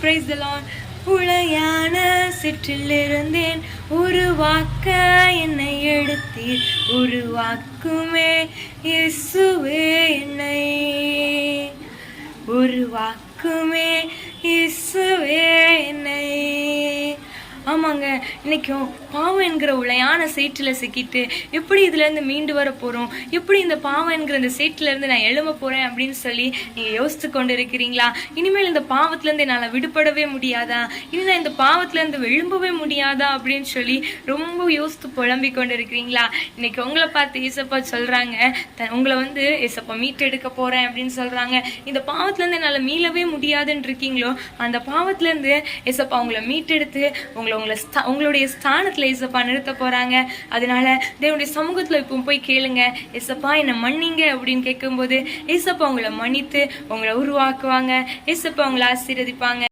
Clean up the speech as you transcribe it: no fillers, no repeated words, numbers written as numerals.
Praise the Lord. உளையான சிற்றில் இருந்தேன், உருவாக்க என்னை எடுத்தீர், உருவாக்குமே இயேசுவே என்னை, உருவாக்குமே இயேசுவே என்னை. ஆமாங்க, இன்னைக்கும் பாவம் என்கிற உளையான சேற்றில் சிக்கிட்டு எப்படி இதுலேருந்து மீண்டு வர போகிறோம், எப்படி இந்த பாவம் என்கிற இந்த சேற்றிலேருந்து நான் எழும்ப போகிறேன் அப்படின்னு சொல்லி நீங்கள் யோசித்து கொண்டு இருக்கிறீங்களா? இனிமேல் இந்த பாவத்துலேருந்து என்னால் விடுபடவே முடியாதா, இனி நான் இந்த பாவத்துலேருந்து எழும்பவே முடியாதா அப்படின்னு சொல்லி ரொம்ப யோசித்து புலம்பிக் கொண்டு இருக்கிறீங்களா? இன்னைக்கு உங்களை பார்த்து ஏசப்பா சொல்கிறாங்க, உங்களை ஏசப்பா மீட்டெடுக்க போகிறேன் அப்படின்னு சொல்கிறாங்க. இந்த பாவத்துலேருந்து என்னால் மீளவே முடியாதுன்னு இருக்கீங்களோ, அந்த பாவத்துலேருந்து ஏசப்பா உங்களை மீட்டெடுத்து உங்களுடைய ஸ்தானத்துல ஏசப்பா நிறுத்த போறாங்க. அதனால தேவனுடைய சமூகத்துல இப்போ போய் கேளுங்க, ஏசப்பா என்னை மன்னிங்க அப்படின்னு கேட்கும்போது ஏசப்பா உங்களை மன்னித்து உங்களை உருவாக்குவாங்க, ஏசப்பா உங்களை ஆசீர்வதிப்பாங்க.